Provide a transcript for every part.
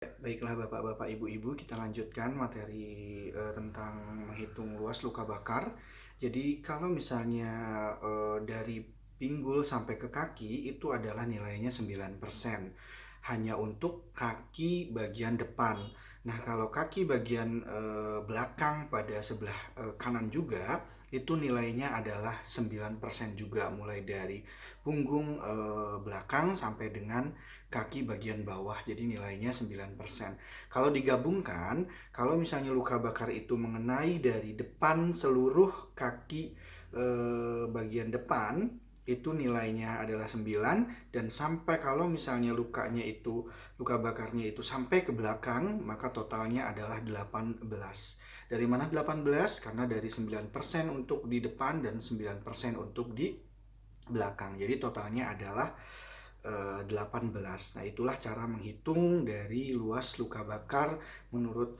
Baiklah Bapak-bapak, Ibu-ibu, kita lanjutkan materi tentang menghitung luas luka bakar. Jadi kalau misalnya dari pinggul sampai ke kaki itu adalah nilainya 9%. Hanya untuk kaki bagian depan. Nah, kalau kaki bagian belakang pada sebelah kanan juga itu nilainya adalah 9% juga, mulai dari punggung belakang sampai dengan kaki bagian bawah, jadi nilainya 9%. Kalau digabungkan, kalau misalnya luka bakar itu mengenai dari depan seluruh kaki bagian depan, itu nilainya adalah 9, dan sampai kalau misalnya luka bakarnya itu sampai ke belakang, maka totalnya adalah 18. Dari mana 18? Karena dari 9% untuk di depan dan 9% untuk di belakang. Jadi totalnya adalah 18. Nah, itulah cara menghitung dari luas luka bakar menurut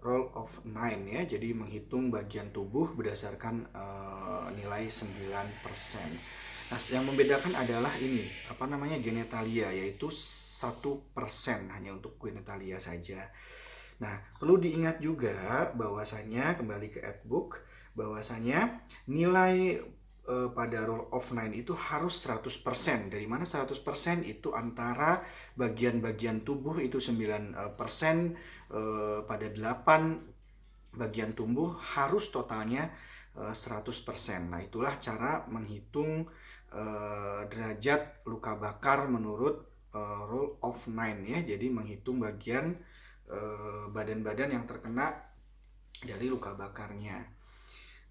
Rule of 9 ya. Jadi menghitung bagian tubuh berdasarkan nilai 9%. Nah, yang membedakan adalah ini, genitalia, yaitu 1% hanya untuk genitalia saja. Nah, perlu diingat juga bahwasanya, kembali ke Edbook, bahwasanya nilai pada Rule of 9 itu harus 100%. Dari mana 100%? Itu antara bagian-bagian tubuh itu 9%, pada 8 bagian tubuh harus totalnya 100%. Nah, itulah cara menghitung derajat luka bakar menurut Rule of 9 ya. Jadi menghitung bagian badan-badan yang terkena dari luka bakarnya.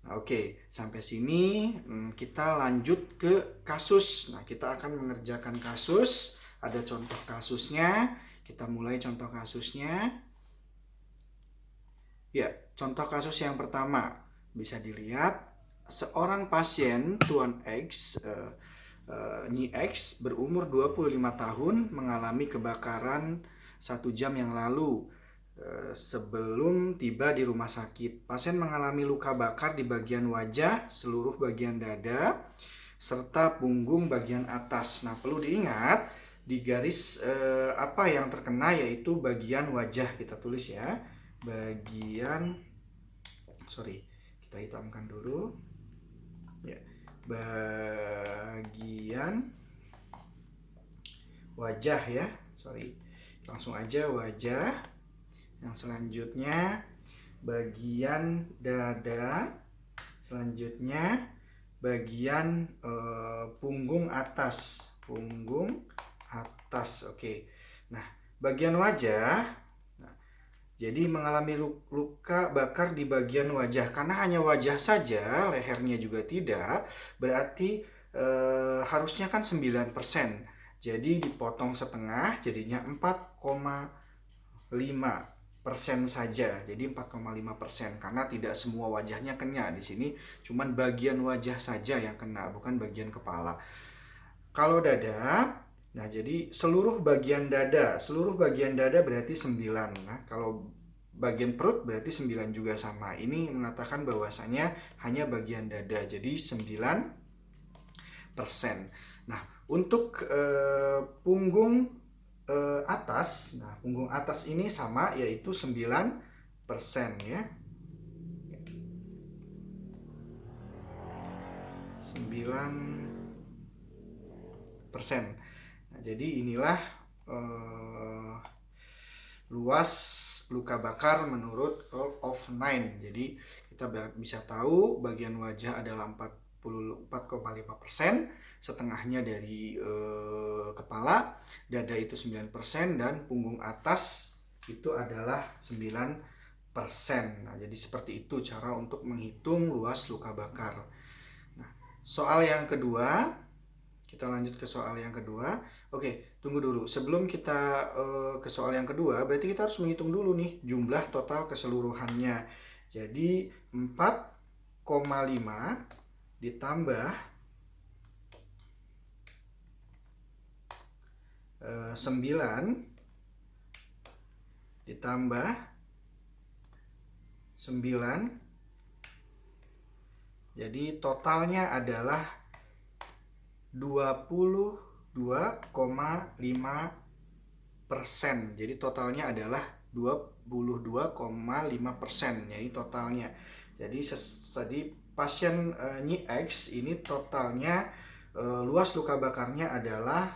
Nah, oke, sampai sini kita lanjut ke kasus. Nah, kita akan mengerjakan kasus. Ada contoh kasusnya. Kita mulai contoh kasusnya. Ya, contoh kasus yang pertama bisa dilihat, seorang pasien Tuan X, Nyi X, berumur 25 tahun mengalami kebakaran 1 jam yang lalu. Sebelum tiba di rumah sakit, pasien mengalami luka bakar di bagian wajah, seluruh bagian dada, serta punggung bagian atas. Nah, perlu diingat di garis apa yang terkena, yaitu bagian wajah. Kita tulis ya, kita hitamkan dulu ya, bagian wajah ya, langsung aja wajah. Yang selanjutnya bagian dada, selanjutnya bagian punggung atas. Oke. Nah, bagian wajah, jadi mengalami luka bakar di bagian wajah. Karena hanya wajah saja, lehernya juga tidak, berarti harusnya kan 9%. Jadi dipotong setengah, jadinya 4,5% saja. Jadi 4,5%, karena tidak semua wajahnya kena di sini, cuman bagian wajah saja yang kena, bukan bagian kepala. Kalau dada, nah jadi seluruh bagian dada berarti 9. Nah, kalau bagian perut berarti 9 juga sama. Ini mengatakan bahwasanya hanya bagian dada, jadi 9%. Nah, untuk punggung atas, nah punggung atas ini sama, yaitu 9% ya. 9%. Nah, jadi inilah luas luka bakar menurut Rule of 9. Jadi kita bisa tahu bagian wajah adalah 44,5%, setengahnya dari kepala, dada itu 9%, dan punggung atas itu adalah 9%. Nah, jadi seperti itu cara untuk menghitung luas luka bakar. Nah, soal yang kedua, kita lanjut ke soal yang kedua. Oke, tunggu dulu. Sebelum kita ke soal yang kedua, berarti kita harus menghitung dulu nih jumlah total keseluruhannya. Jadi 4,5 ditambah 9 ditambah 9. Jadi totalnya adalah 22,5%. Jadi totalnya adalah 22,5%. Jadi totalnya. Jadi pasien Nyi X ini totalnya luas luka bakarnya adalah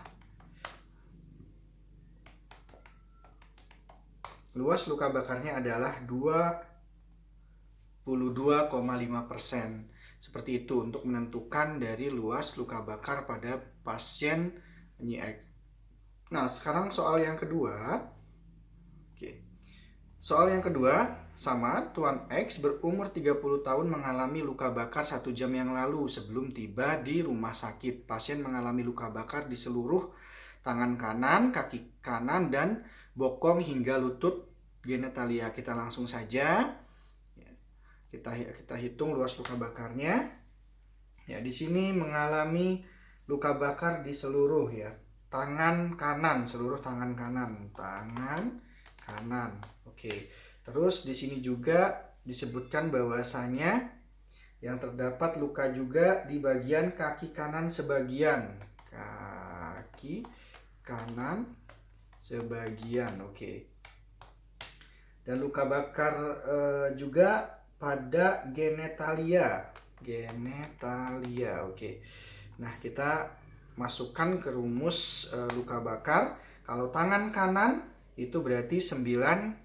22,5%. Seperti itu untuk menentukan dari luas luka bakar pada pasien Nyi X. Nah, sekarang soal yang kedua. Oke. Soal yang kedua sama, Tuan X berumur 30 tahun mengalami luka bakar 1 jam yang lalu sebelum tiba di rumah sakit. Pasien mengalami luka bakar di seluruh tangan kanan, kaki kanan, dan bokong hingga lutut genitalia. Kita langsung saja kita hitung luas luka bakarnya. Ya, di sini mengalami luka bakar di seluruh tangan kanan, seluruh tangan kanan. Oke. Terus di sini juga disebutkan bahwasanya yang terdapat luka juga di bagian kaki kanan sebagian. Kaki kanan sebagian. Oke. Dan luka bakar juga pada genitalia. Oke. Nah, kita masukkan ke rumus luka bakar. Kalau tangan kanan itu berarti 9%.